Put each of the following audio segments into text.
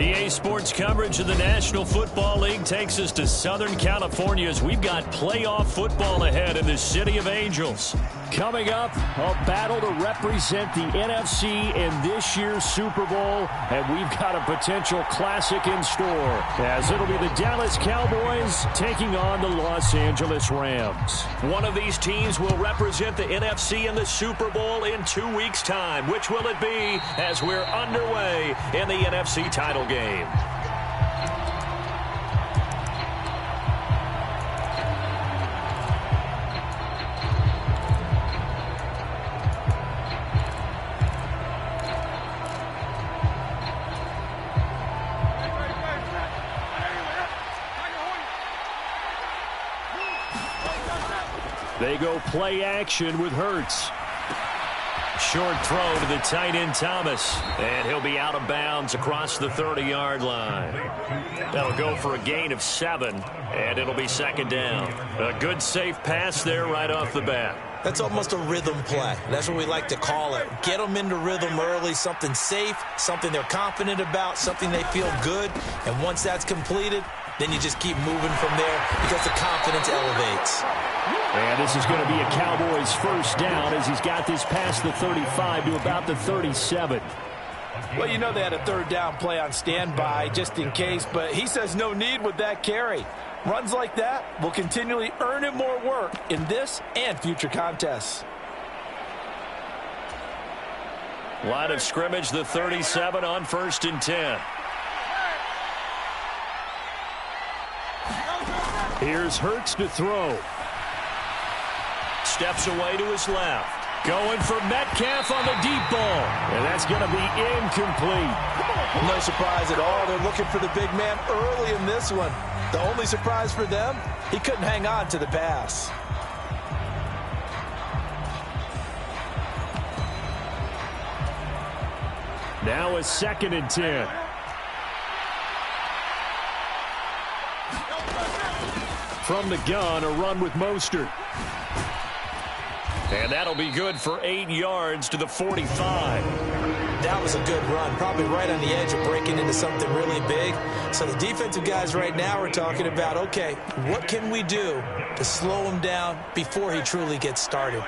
EA Sports coverage of the National Football League takes us to Southern California as we've got playoff football ahead in the City of Angels. Coming up, a battle to represent the NFC in this year's Super Bowl, and we've got a potential classic in store, as it'll be the Dallas Cowboys taking on the Los Angeles Rams. One of these teams will represent the NFC in the Super Bowl in 2 weeks' time. Which will it be as we're underway in the NFC title game? They go play action with Hurts. Short throw to the tight end Thomas, and he'll be out of bounds across the 30-yard line. That'll go for a gain of 7, and it'll be second down. A good safe pass there right off the bat. That's almost a rhythm play. That's what we like to call it. Get them into rhythm early, something safe, something they're confident about, something they feel good. And once that's completed, then you just keep moving from there because the confidence elevates. And this is going to be a Cowboys first down as he's got this past the 35 to about the 37. Well, you know they had a third down play on standby just in case, but he says no need with that carry. Runs like that will continually earn him more work in this and future contests. Line of scrimmage, the 37 on 1st and 10. Here's Hurts to throw. Steps away to his left. Going for Metcalf on the deep ball. And that's going to be incomplete. No surprise at all. They're looking for the big man early in this one. The only surprise for them, he couldn't hang on to the pass. Now a 2nd and 10. From the gun, a run with Mostert. And that'll be good for 8 yards to the 45. That was a good run, probably right on the edge of breaking into something really big. So the defensive guys right now are talking about, okay, what can we do to slow him down before he truly gets started?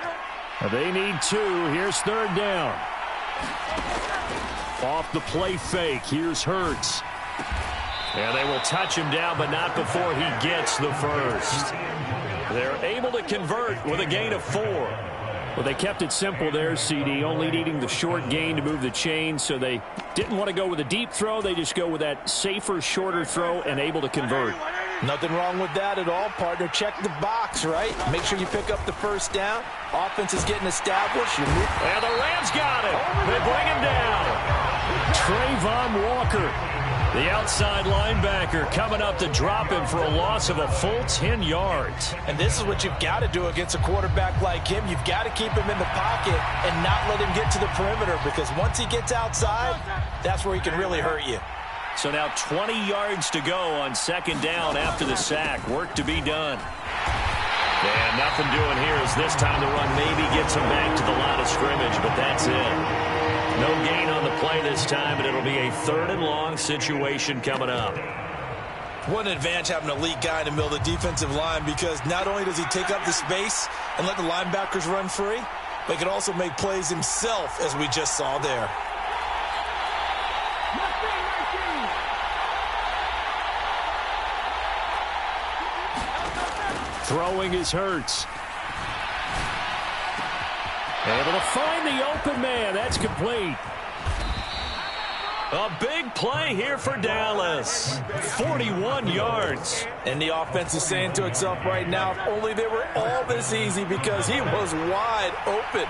They need 2. Here's 3rd down. Off the play fake. Here's Hurts. And they will touch him down, but not before he gets the first. They're able to convert with a gain of 4. Well, they kept it simple there, CD, only needing the short gain to move the chain, so they didn't want to go with a deep throw. They just go with that safer, shorter throw and able to convert. Nothing wrong with that at all, partner. Check the box, right? Make sure you pick up the first down. Offense is getting established. You move. And the Rams got it. They bring him down. Trayvon Walker, the outside linebacker, coming up to drop him for a loss of a full 10 yards. And this is what you've got to do against a quarterback like him. You've got to keep him in the pocket and not let him get to the perimeter, because once he gets outside, that's where he can really hurt you. So now 20 yards to go on 2nd down after the sack. Work to be done. And nothing doing here as this time the run maybe gets him back to the line of scrimmage, but that's it. No gain on the play this time, and it'll be a 3rd and long situation coming up. What an advantage having an elite guy in the middle of the defensive line, because not only does he take up the space and let the linebackers run free, but he can also make plays himself, as we just saw there. Throwing is Hurts. Able to find the open man. That's complete. A big play here for Dallas. 41 yards. And the offense is saying to itself right now, if only they were all this easy, because he was wide open.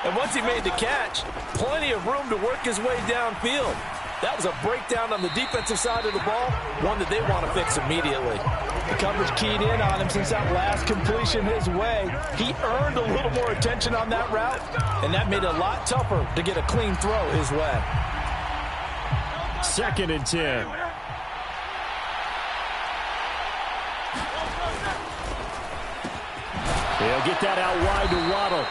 And once he made the catch, plenty of room to work his way downfield. That was a breakdown on the defensive side of the ball, one that they want to fix immediately. The coverage keyed in on him since that last completion his way. He earned a little more attention on that route, and that made it a lot tougher to get a clean throw his way. 2nd and 10. They'll get that out wide to Waddle.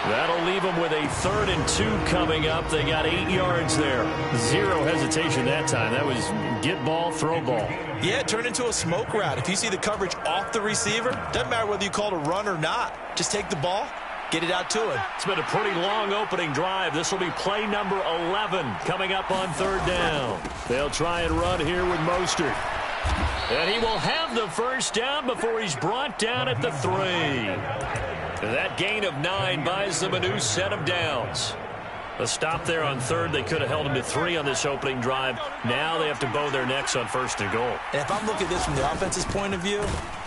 That'll leave them with a 3rd and 2 coming up. They got 8 yards there. Zero hesitation that time. That was get ball, throw ball. Yeah, it turned into a smoke route. If you see the coverage off the receiver, doesn't matter whether you call it a run or not. Just take the ball, get it out to him. It's been a pretty long opening drive. This will be play number 11 coming up on 3rd down. They'll try and run here with Mostert. And he will have the first down before he's brought down at the 3. That gain of 9 buys them a new set of downs. A stop there on 3rd. They could have held him to 3 on this opening drive. Now they have to bow their necks on 1st and goal. And if I'm looking at this from the offense's point of view,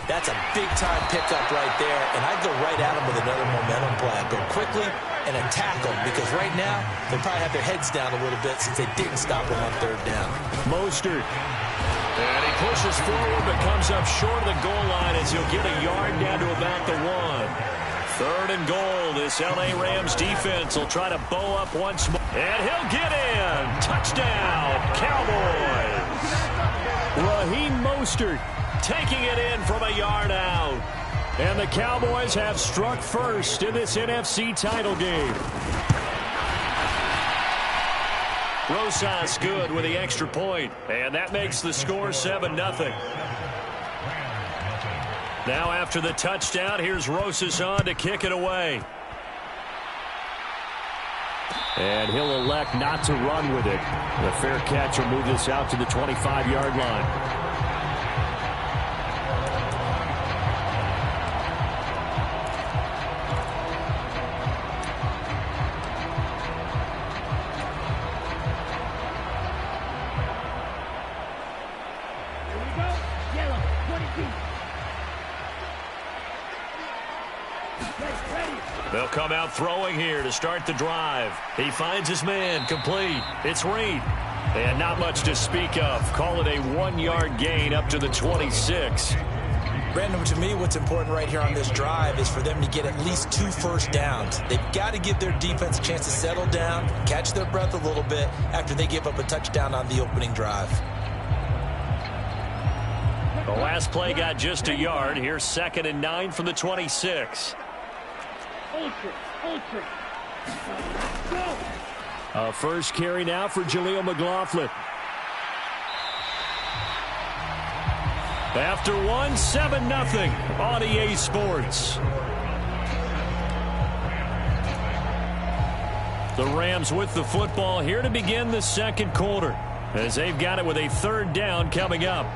that's a big-time pickup right there. And I'd go right at him with another momentum play. Go quickly and attack them, because right now they probably have their heads down a little bit since they didn't stop him on 3rd down. Mostert. And he pushes forward but comes up short of the goal line as he'll get a yard down to about the 1. 3rd and goal. This L.A. Rams defense will try to bow up once more. And he'll get in. Touchdown, Cowboys. Raheem Mostert taking it in from a yard out. And the Cowboys have struck first in this NFC title game. Rosas good with the extra point. And that makes the score 7-0. Now after the touchdown, here's Rosas on to kick it away. And he'll elect not to run with it. The fair catch will move this out to the 25-yard line. They'll come out throwing here to start the drive. He finds his man, complete. It's Reed. And not much to speak of. Call it a 1-yard gain up to the 26. Brandon, to me, what's important right here on this drive is for them to get at least 2 first downs. They've got to give their defense a chance to settle down, catch their breath a little bit after they give up a touchdown on the opening drive. The last play got just a yard. Here's 2nd and 9 from the 26. A first carry now for Jaleel McLaughlin. After 1, 7-0 on EA Sports. The Rams with the football here to begin the 2nd quarter, as they've got it with a 3rd down coming up.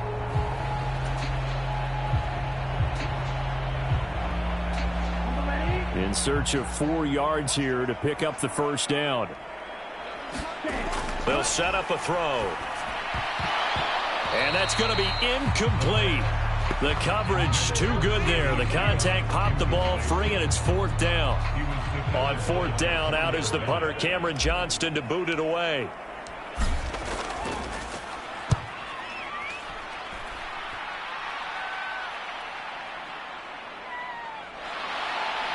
In search of 4 yards here to pick up the first down. They'll set up a throw. And that's going to be incomplete. The coverage too good there. The contact popped the ball free, and it's 4th down. On 4th down, out is the punter, Cameron Johnston, to boot it away.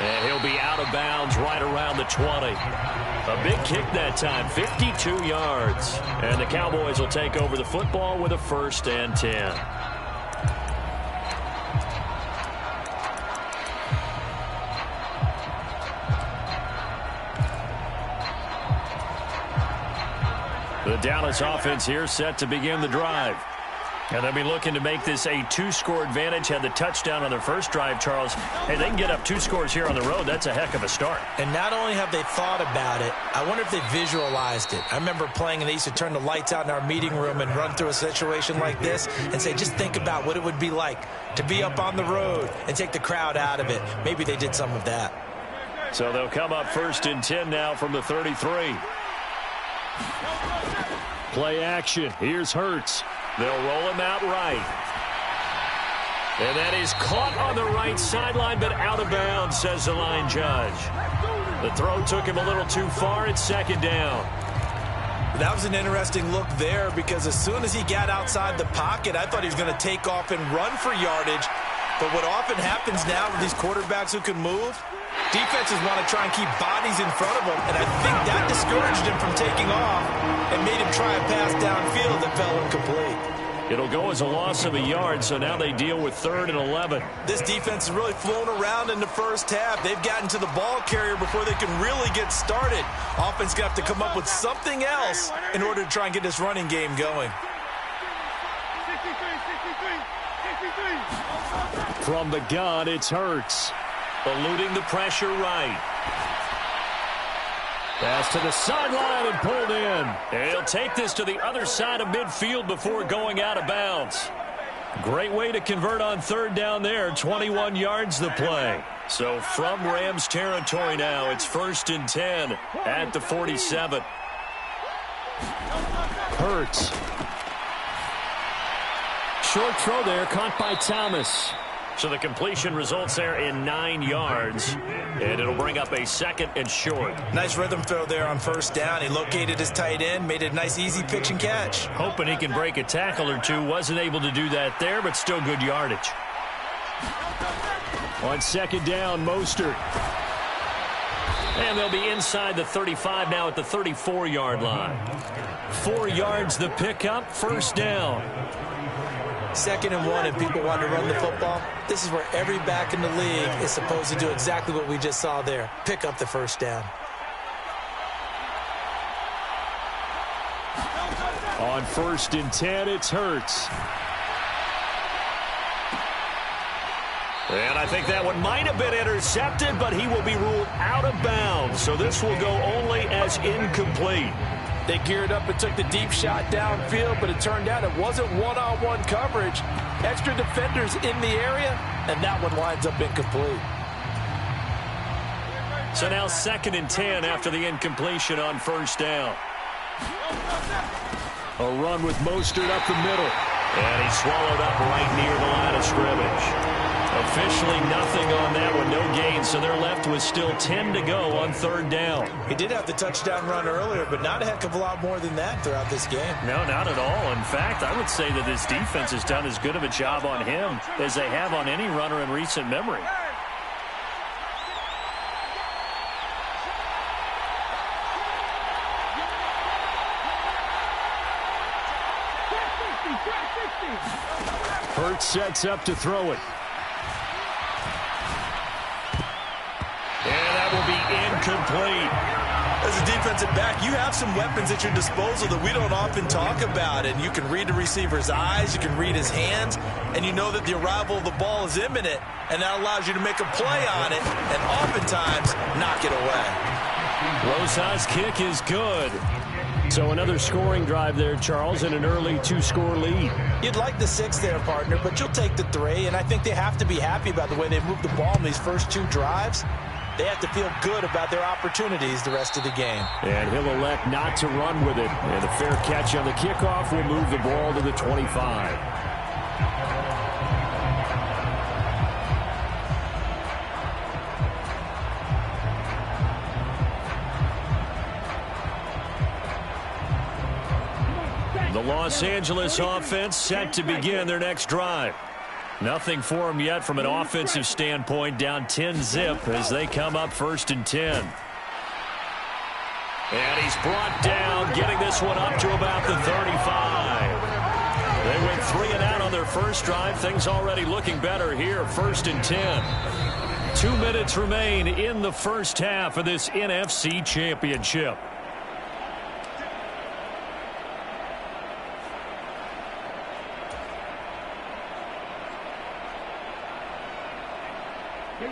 And he'll be out of bounds right around the 20. A big kick that time, 52 yards. And the Cowboys will take over the football with a 1st and 10. The Dallas offense here set to begin the drive. And they'll be looking to make this a 2-score advantage. Had the touchdown on their first drive, Charles. Hey, they can get up 2 scores here on the road. That's a heck of a start. And not only have they thought about it, I wonder if they visualized it. I remember playing, and they used to turn the lights out in our meeting room and run through a situation like this and say, just think about what it would be like to be up on the road and take the crowd out of it. Maybe they did some of that. So they'll come up 1st and 10 now from the 33. Play action. Here's Hurts. They'll roll him out right. And that is caught on the right sideline, but out of bounds, says the line judge. The throw took him a little too far. It's 2nd down. That was an interesting look there, because as soon as he got outside the pocket, I thought he was going to take off and run for yardage. But what often happens now with these quarterbacks who can move, defenses want to try and keep bodies in front of them, and I think that discouraged him from taking off and made him try a pass downfield that fell incomplete. It'll go as a loss of a yard, so now they deal with 3rd and 11. This defense is really flown around in the first half. They've gotten to the ball carrier before they can really get started. Offense going to have to come up with something else in order to try and get this running game going. From the gun, it's Hurts. Eluding the pressure right. Pass to the sideline and pulled in. And he'll take this to the other side of midfield before going out of bounds. Great way to convert on 3rd down there. 21 yards the play. So from Rams territory now, it's 1st and 10 at the 47. Hurts. Short throw there, caught by Thomas. So the completion results there in 9 yards, and it'll bring up a 2nd and short. Nice rhythm throw there on 1st down. He located his tight end, made it a nice, easy pitch and catch. Hoping he can break a tackle or two. Wasn't able to do that there, but still good yardage. On 2nd down, Mostert. And they'll be inside the 35 now at the 34-yard line. 4 yards the pickup, 1st down. 2nd and 1, and people want to run the football. This is where every back in the league is supposed to do exactly what we just saw there. Pick up the 1st down. On 1st and 10, it's Hurts. And I think that one might have been intercepted, but he will be ruled out of bounds. So this will go only as incomplete. They geared up and took the deep shot downfield, but it turned out it wasn't one-on-one coverage. Extra defenders in the area, and that one winds up incomplete. So now 2nd and 10 after the incompletion on 1st down. A run with Mostert up the middle. And he's swallowed up right near the line of scrimmage. Officially nothing on that one, no gain, so they're left with still 10 to go on 3rd down. He did have the touchdown run earlier, but not a heck of a lot more than that throughout this game. No, not at all. In fact, I would say that this defense has done as good of a job on him as they have on any runner in recent memory. Hurts sets up to throw it. And that will be incomplete. As a defensive back, you have some weapons at your disposal that we don't often talk about. And you can read the receiver's eyes, you can read his hands, and you know that the arrival of the ball is imminent. And that allows you to make a play on it and oftentimes knock it away. Rosas' kick is good. So another scoring drive there, Charles, and an early 2-score lead. You'd like the 6 there, partner, but you'll take the 3. And I think they have to be happy about the way they've moved the ball in these first 2 drives. They have to feel good about their opportunities the rest of the game. And he'll elect not to run with it. And a fair catch on the kickoff will move the ball to the 25. The Los Angeles offense set to begin their next drive. Nothing for them yet from an offensive standpoint, down 10-zip as they come up 1st and 10. And he's brought down, getting this one up to about the 35. They went 3 and out on their first drive. Things already looking better here, 1st and 10. 2 minutes remain in the first half of this NFC Championship.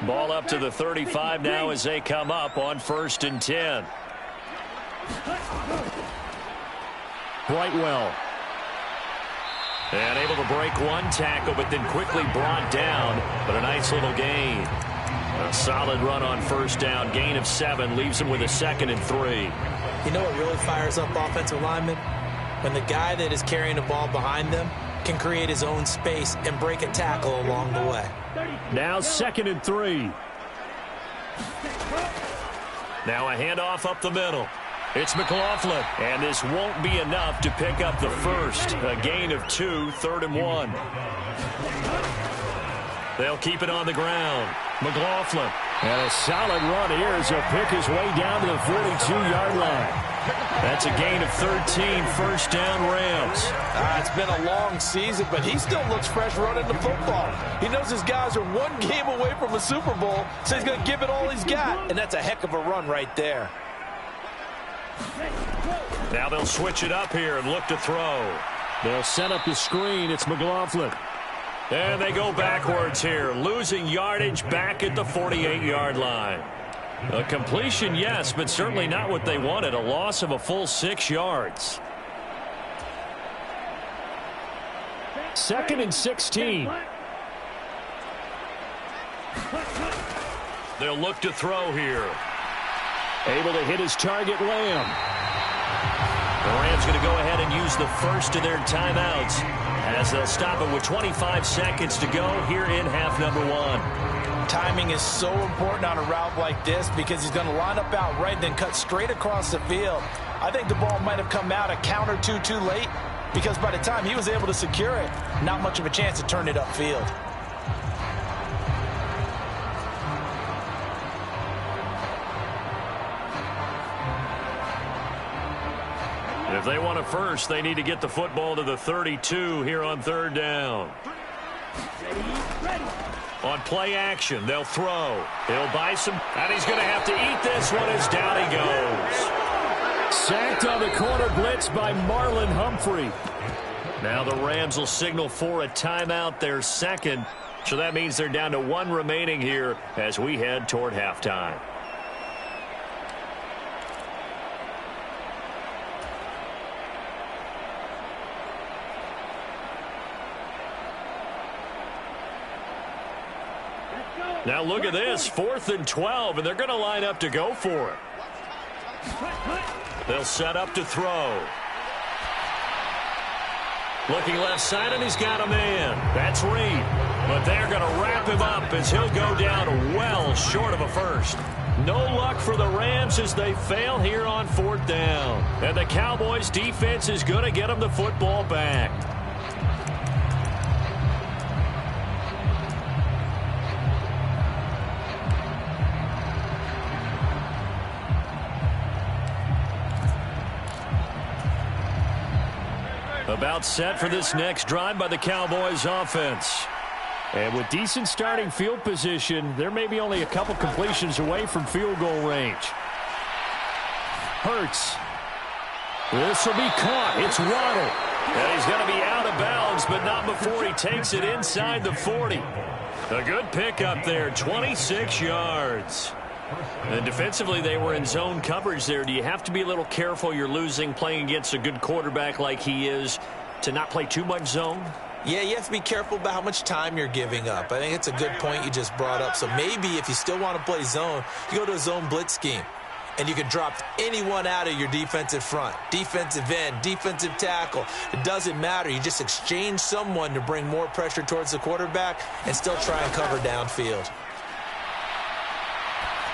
Ball up to the 35 now as they come up on 1st and 10. Brightwell. And able to break one tackle, but then quickly brought down. But a nice little gain. A solid run on 1st down. Gain of 7 leaves them with a 2nd and 3. You know what really fires up offensive linemen? When the guy that is carrying the ball behind them can create his own space and break a tackle along the way. Now 2nd and 3. Now a handoff up the middle. It's McLaughlin, and this won't be enough to pick up the first. A gain of 2, 3rd and 1. They'll keep it on the ground. McLaughlin. And a solid run here as he'll pick his way down to the 42-yard line. That's a gain of 13, first down Rams. It's been a long season, but he still looks fresh running the football. He knows his guys are one game away from a Super Bowl, so he's going to give it all he's got, and that's a heck of a run right there. Now they'll switch it up here and look to throw. They'll set up the screen. It's McLaughlin. And they go backwards here, losing yardage back at the 48-yard line. A completion, yes, but certainly not what they wanted. A loss of a full 6 yards. 2nd and 16. They'll look to throw here. Able to hit his target, Lamb. The Rams going to go ahead and use the first of their timeouts as they'll stop it with 25 seconds to go here in half number 1. Timing is so important on a route like this because he's going to line up out right, then cut straight across the field. I think the ball might have come out a count or two too late because by the time he was able to secure it, not much of a chance to turn it upfield. If they want a first, they need to get the football to the 32 here on 3rd down. On play action, they'll throw. He'll buy some, and he's going to have to eat this one as down he goes. Sacked on the corner blitz by Marlon Humphrey. Now the Rams will signal for a timeout, their second. So that means they're down to 1 remaining here as we head toward halftime. Now look at this, 4th and 12, and they're going to line up to go for it. They'll set up to throw. Looking left side, and he's got a man. That's Reed. But they're going to wrap him up as he'll go down well short of a first. No luck for the Rams as they fail here on 4th down. And the Cowboys' defense is going to get them the football back. About set for this next drive by the Cowboys offense. And with decent starting field position, there may be only a couple completions away from field goal range. Hurts. This will be caught. It's Waddle. And he's going to be out of bounds, but not before he takes it inside the 40. A good pickup there, 26 yards. And defensively, they were in zone coverage there. Do you have to be a little careful? You're losing, playing against a good quarterback like he is, to not play too much zone? Yeah, you have to be careful about how much time you're giving up. I think it's a good point you just brought up. So maybe if you still want to play zone, you go to a zone blitz scheme. And you can drop anyone out of your defensive front. Defensive end, defensive tackle. It doesn't matter. You just exchange someone to bring more pressure towards the quarterback and still try and cover downfield.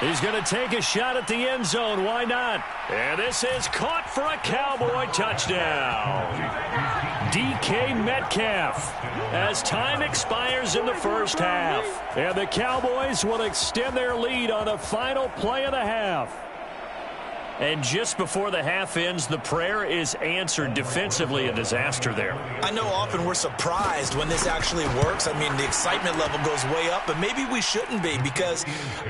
He's going to take a shot at the end zone. Why not? And this is caught for a Cowboy touchdown. DK Metcalf as time expires in the first half. And the Cowboys will extend their lead on the final play of the half. And just before the half ends, the prayer is answered. Defensively, a disaster there. I know often we're surprised when this actually works. I mean, the excitement level goes way up, but maybe we shouldn't be, because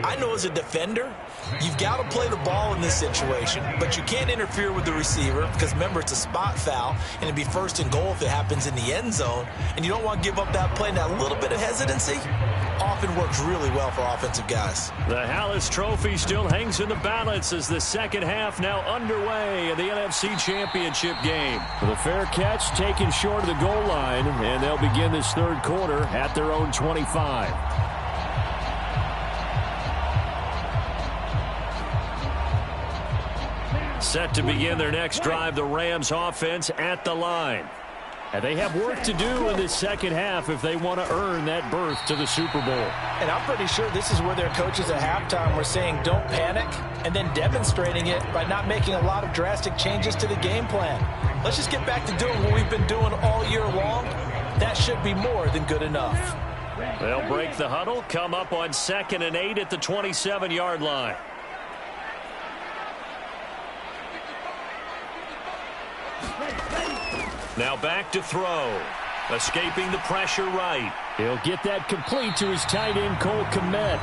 I know as a defender, you've got to play the ball in this situation, but you can't interfere with the receiver because, remember, it's a spot foul, and it'd be 1st and goal if it happens in the end zone, and you don't want to give up that play. And that little bit of hesitancy often works really well for offensive guys. The Hallis Trophy still hangs in the balance as the second half now underway in the NFC Championship game. The fair catch taken short of the goal line, and they'll begin this 3rd quarter at their own 25. Set to begin their next drive, the Rams offense at the line. And they have work to do in this second half if they want to earn that berth to the Super Bowl. And I'm pretty sure this is where their coaches at halftime were saying don't panic, and then demonstrating it by not making a lot of drastic changes to the game plan. Let's just get back to doing what we've been doing all year long. That should be more than good enough. They'll break the huddle, come up on 2nd and 8 at the 27-yard line. Now back to throw. Escaping the pressure right. He'll get that complete to his tight end, Cole Kmet.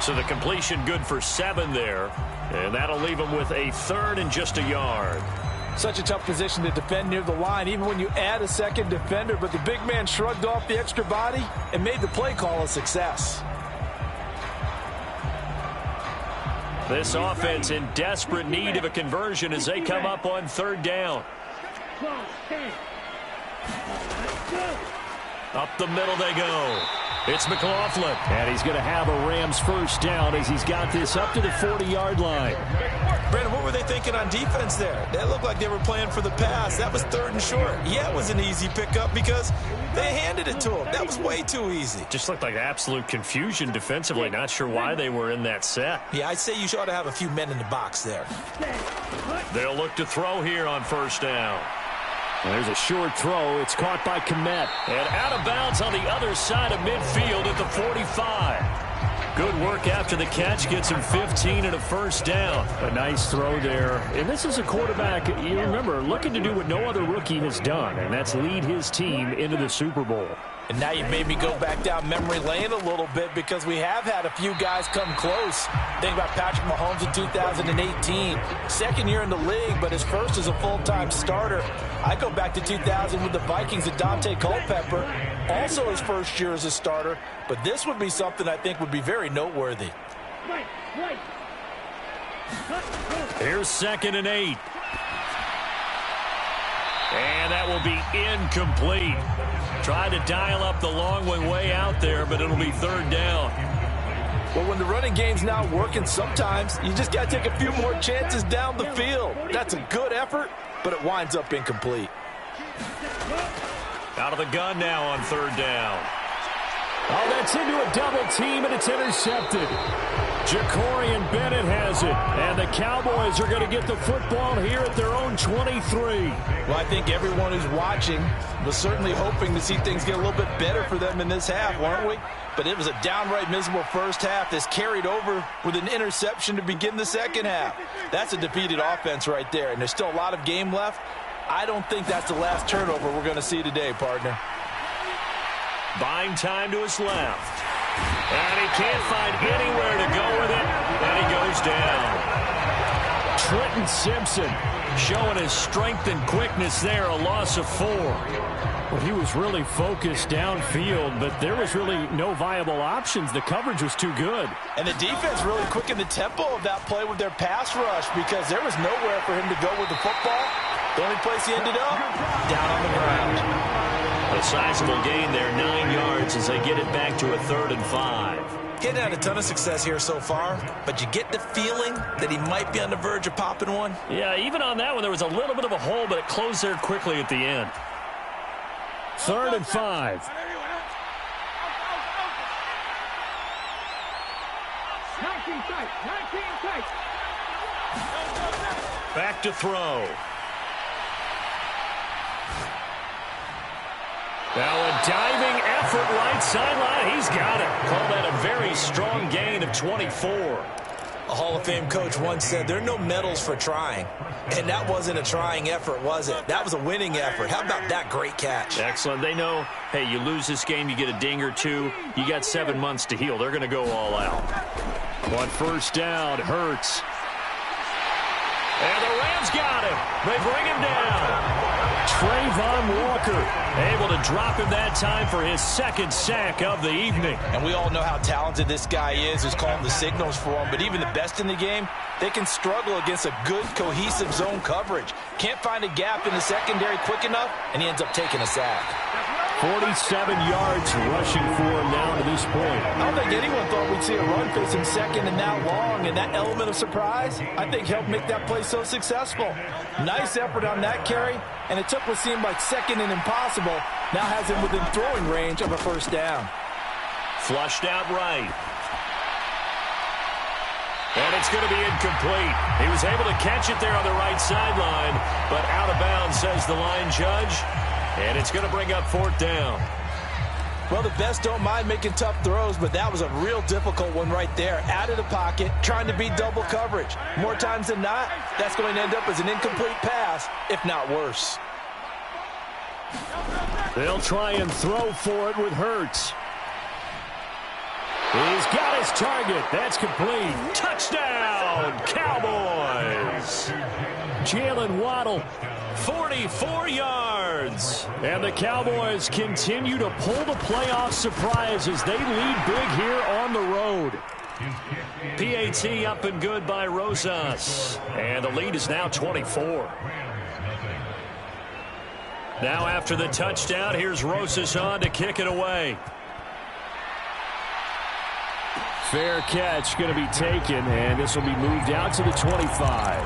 So the completion good for 7 there. And that'll leave him with a 3rd and just a yard. Such a tough position to defend near the line, even when you add a second defender. But the big man shrugged off the extra body and made the play call a success. This offense in desperate need of a conversion as they come up on 3rd down. Up the middle they go. It's McLaughlin. And he's going to have a Rams first down as he's got this up to the 40-yard line. Brandon, what were they thinking on defense there? That looked like they were playing for the pass. That was 3rd and short. Yeah, it was an easy pickup because they handed it to him. That was way too easy. Just looked like absolute confusion defensively. Not sure why they were in that set. Yeah, I'd say you ought to have a few men in the box there. They'll look to throw here on 1st down. There's a short throw. It's caught by Kmet. And out of bounds on the other side of midfield at the 45. Good work after the catch. Gets him 15 and a first down. A nice throw there. And this is a quarterback, you remember, looking to do what no other rookie has done, and that's lead his team into the Super Bowl. And now you've made me go back down memory lane a little bit because we have had a few guys come close. Think about Patrick Mahomes in 2018. 2nd year in the league, but his first as a full-time starter. I go back to 2000 with the Vikings and Dante Culpepper. Also his first year as a starter. But this would be something I think would be very noteworthy. Here's 2nd and 8. And that will be incomplete. Tried to dial up the long way out there, but it'll be 3rd down. Well, when the running game's not working, sometimes you just got to take a few more chances down the field. That's a good effort, but it winds up incomplete. Out of the gun now on 3rd down. Oh, that's into a double team, and it's intercepted. Jacorian Bennett has it, and the Cowboys are going to get the football here at their own 23. Well, I think everyone who's watching was certainly hoping to see things get a little bit better for them in this half, weren't we? But it was a downright miserable first half that's carried over with an interception to begin the second half. That's a defeated offense right there, and there's still a lot of game left. I don't think that's the last turnover we're going to see today, partner. Buying time to his left. And he can't find anywhere to go with it, and he goes down. Trenton Simpson showing his strength and quickness there, a loss of 4. Well, he was really focused downfield, but there was really no viable options. The coverage was too good. And the defense really quickened the tempo of that play with their pass rush because there was nowhere for him to go with the football. The only place he ended up, down on the ground. A sizable gain there, 9 yards as they get it back to a 3rd and 5. Getting had a ton of success here so far, but you get the feeling that he might be on the verge of popping one. Yeah, even on that one, there was a little bit of a hole, but it closed there quickly at the end. 3rd and 5. Back to throw. Now a diving effort right sideline. He's got it. Call that a very strong gain of 24. A Hall of Fame coach once said there are no medals for trying. And that wasn't a trying effort, was it? That was a winning effort. How about that great catch? Excellent. They know, hey, you lose this game, you get a ding or two. You got 7 months to heal. They're going to go all out. On 1st down, Hurts. And the Rams got him. They bring him down. Trayvon Walker able to drop him that time for his 2nd sack of the evening. And we all know how talented this guy is who's calling the signals for him. But even the best in the game, they can struggle against a good, cohesive zone coverage. Can't find a gap in the secondary quick enough, and he ends up taking a sack. 47 yards rushing for him now to this point. I don't think anyone thought we'd see a run facing 2nd and that long, and that element of surprise, I think, helped make that play so successful. Nice effort on that carry, and it took what seemed like 2nd and impossible, now has him within throwing range of a 1st down. Flushed out right. And it's going to be incomplete. He was able to catch it there on the right sideline, but out of bounds, says the line judge. And it's going to bring up 4th down. Well, the best don't mind making tough throws, but that was a real difficult one right there. Out of the pocket, trying to beat double coverage. More times than not, that's going to end up as an incomplete pass, if not worse. They'll try and throw for it with Hurts. He's got his target. That's complete. Touchdown, Cowboys. Jalen Waddle, 44 yards. And the Cowboys continue to pull the playoff surprise as they lead big here on the road. PAT up and good by Rosas. And the lead is now 24. Now after the touchdown, here's Rosas on to kick it away. Fair catch going to be taken, and this will be moved out to the 25.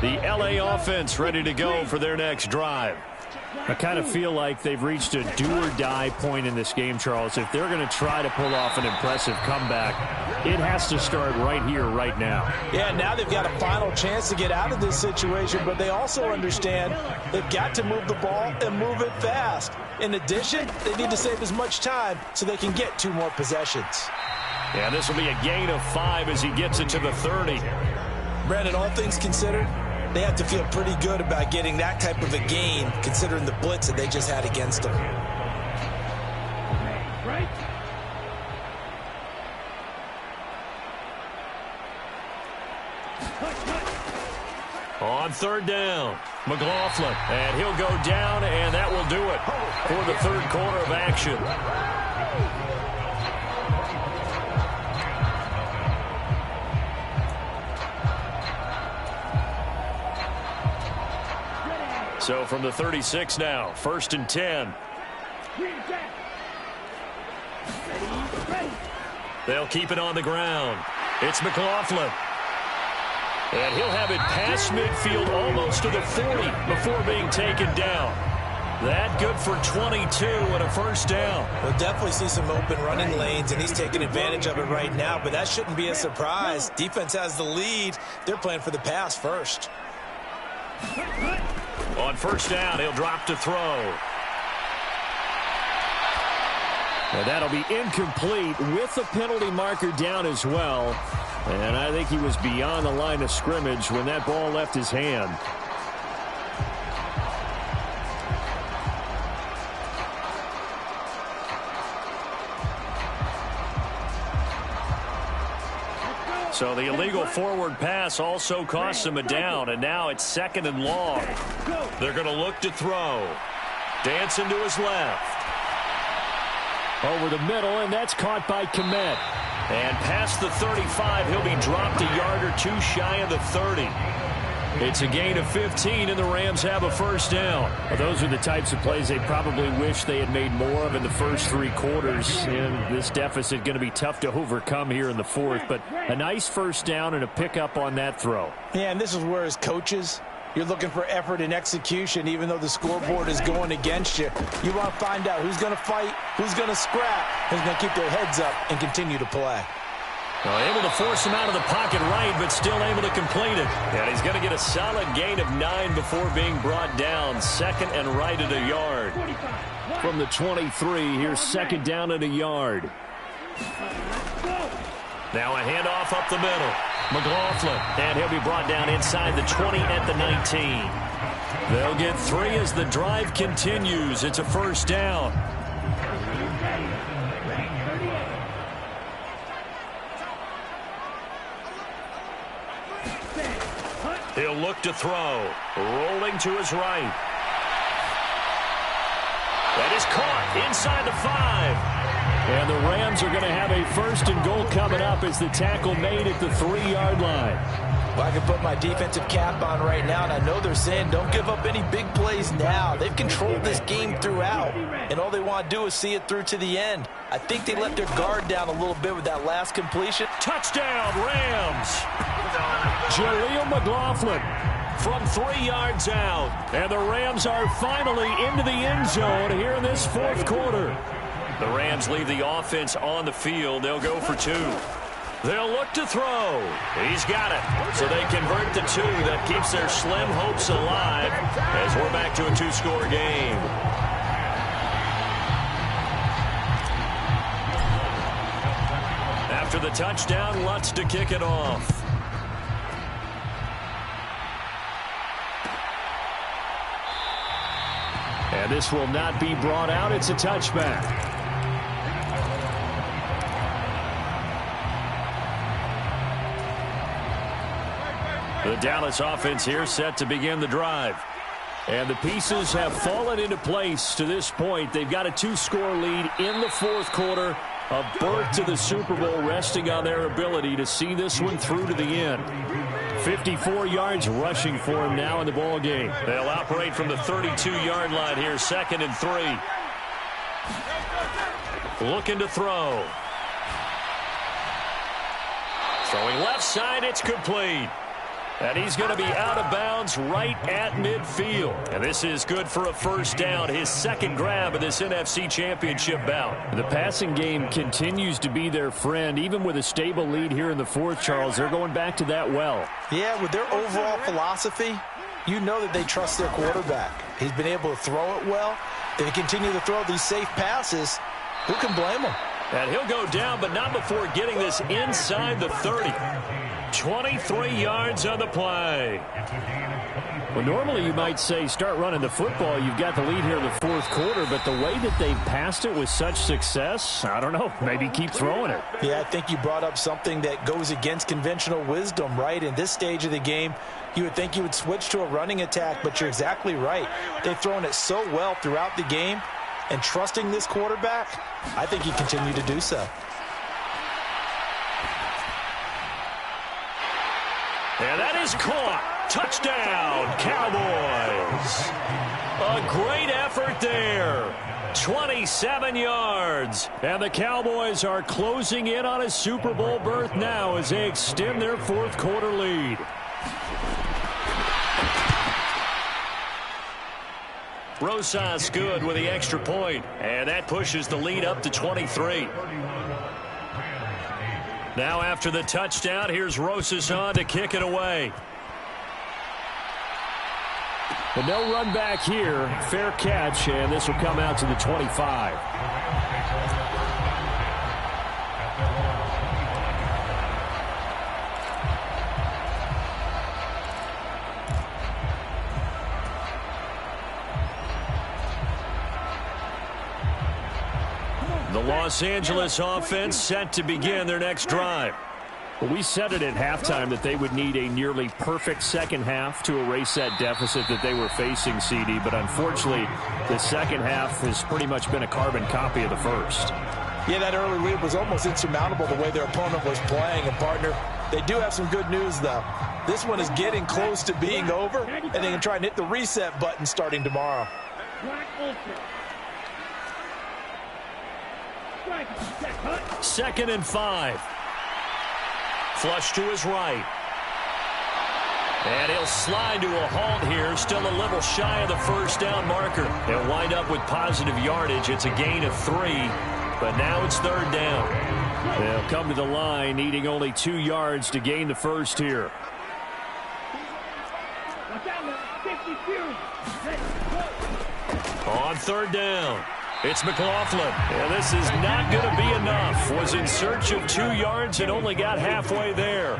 The LA offense ready to go for their next drive. I kind of feel like they've reached a do-or-die point in this game, Charles. If they're going to try to pull off an impressive comeback, it has to start right here, right now. Yeah, now they've got a final chance to get out of this situation, but they also understand they've got to move the ball and move it fast. In addition, they need to save as much time so they can get 2 more possessions. Yeah, this will be a gain of 5 as he gets it to the 30. Brandon, all things considered, they have to feel pretty good about getting that type of a gain, considering the blitz that they just had against them. On third down, McLaughlin, and he'll go down, and that will do it for the third quarter of action. So from the 36 now, 1st and 10. They'll keep it on the ground. It's McLaughlin. And he'll have it past midfield almost to the 40 before being taken down. That good for 22 and a first down. We'll definitely see some open running lanes, and he's taking advantage of it right now, but that shouldn't be a surprise. Defense has the lead. They're playing for the pass first. On first down, he'll drop to throw. And that'll be incomplete with the penalty marker down as well. And I think he was beyond the line of scrimmage when that ball left his hand. So the illegal forward pass also costs him a down, and now it's 2nd and long. They're going to look to throw. Dancing to his left. Over the middle, and that's caught by Kmet. And past the 35, he'll be dropped a yard or 2 shy of the 30. It's a gain of 15, and the Rams have a first down. Well, those are the types of plays they probably wish they had made more of in the first 3 quarters. And this deficit going to be tough to overcome here in the 4th. But a nice first down and a pickup on that throw. Yeah, and this is where as coaches, you're looking for effort and execution, even though the scoreboard is going against you. You want to find out who's going to fight, who's going to scrap, who's going to keep their heads up and continue to play. Well, able to force him out of the pocket right, but still able to complete it. And he's going to get a solid gain of 9 before being brought down. 2nd and right at a yard. From the 23, here's 2nd down at a yard. Now a handoff up the middle. McLaughlin, and he'll be brought down inside the 20 at the 19. They'll get 3 as the drive continues. It's a first down. He'll look to throw. Rolling to his right. That is caught inside the 5. And the Rams are going to have a 1st and goal coming up as the tackle made at the 3-yard line. Well, I can put my defensive cap on right now, and I know they're saying don't give up any big plays now. They've controlled this game throughout, and all they want to do is see it through to the end. I think they let their guard down a little bit with that last completion. Touchdown, Rams. Jaleel McLaughlin from 3 yards out. And the Rams are finally into the end zone here in this 4th quarter. The Rams leave the offense on the field. They'll go for 2. They'll look to throw. He's got it. So they convert the 2. That keeps their slim hopes alive as we're back to a 2-score game. After the touchdown, Lutz to kick it off. And this will not be brought out. It's a touchback. The Dallas offense here set to begin the drive. And the pieces have fallen into place to this point. They've got a 2-score lead in the fourth quarter. A berth to the Super Bowl resting on their ability to see this one through to the end. 54 yards rushing for him now in the ball game. They'll operate from the 32-yard line here, 2nd and 3. Looking to throw. Throwing left side, it's complete. And he's going to be out of bounds right at midfield. And this is good for a first down, his second grab of this NFC Championship bout. The passing game continues to be their friend. Even with a stable lead here in the fourth, Charles, they're going back to that well. Yeah, with their overall philosophy, you know that they trust their quarterback. He's been able to throw it well. They continue to throw these safe passes. Who can blame them? And he'll go down, but not before getting this inside the 30. 23 yards on the play. Well, normally you might say start running the football. You've got the lead here in the fourth quarter, but the way that they've passed it with such success, I don't know, maybe keep throwing it. Yeah, I think you brought up something that goes against conventional wisdom, right? In this stage of the game, you would think you would switch to a running attack, but you're exactly right. They've thrown it so well throughout the game, and trusting this quarterback, I think you continue to do so. And that is caught. Touchdown, Cowboys. A great effort there. 27 yards. And the Cowboys are closing in on a Super Bowl berth now as they extend their fourth quarter lead. Rosas good with the extra point, and that pushes the lead up to 23. Now after the touchdown, here's Rosas on to kick it away. But no run back here. Fair catch, and this will come out to the 25. The Los Angeles offense set to begin their next drive. Well, we said it at halftime that they would need a nearly perfect second half to erase that deficit that they were facing, CD. But unfortunately, the second half has pretty much been a carbon copy of the first. Yeah, that early lead was almost insurmountable the way their opponent was playing. And, partner, they do have some good news, though. This one is getting close to being over, and they can try and hit the reset button starting tomorrow. 2nd and 5. Flush to his right. And he'll slide to a halt here, still a little shy of the first down marker. They'll wind up with positive yardage. It's a gain of 3, but now it's 3rd down. They'll come to the line, needing only 2 yards to gain the first here. On 3rd down, it's McLaughlin. And this is not going to be enough. Was in search of 2 yards and only got halfway there.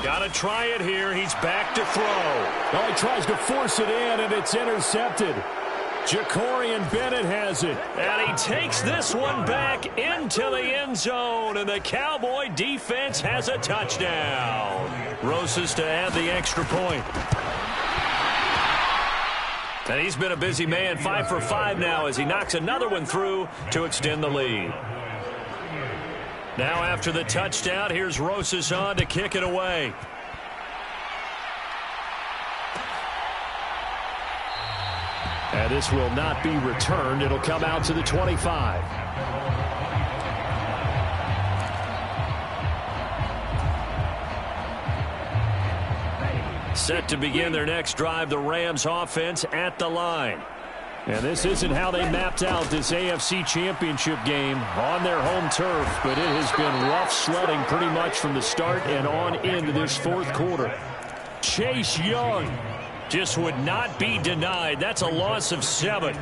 Got to try it here. He's back to throw. Oh, he tries to force it in, and it's intercepted. Jacorian Bennett has it. And he takes this one back into the end zone, and the Cowboy defense has a touchdown. Rosas to add the extra point. And he's been a busy man, 5 for 5 now as he knocks another one through to extend the lead. Now after the touchdown, here's Rosas on to kick it away. And this will not be returned. It'll come out to the 25. Set to begin their next drive, the Rams offense at the line. And this isn't how they mapped out this AFC Championship game on their home turf, but it has been rough sledding pretty much from the start and on into this fourth quarter. Chase Young just would not be denied. That's a loss of 7.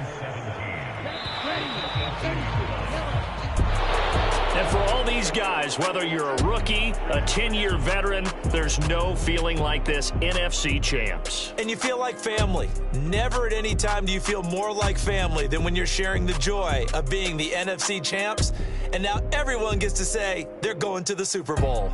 And for all these guys, whether you're a rookie, a 10-year veteran, there's no feeling like this NFC champs. And you feel like family. Never at any time do you feel more like family than when you're sharing the joy of being the NFC champs. And now everyone gets to say they're going to the Super Bowl.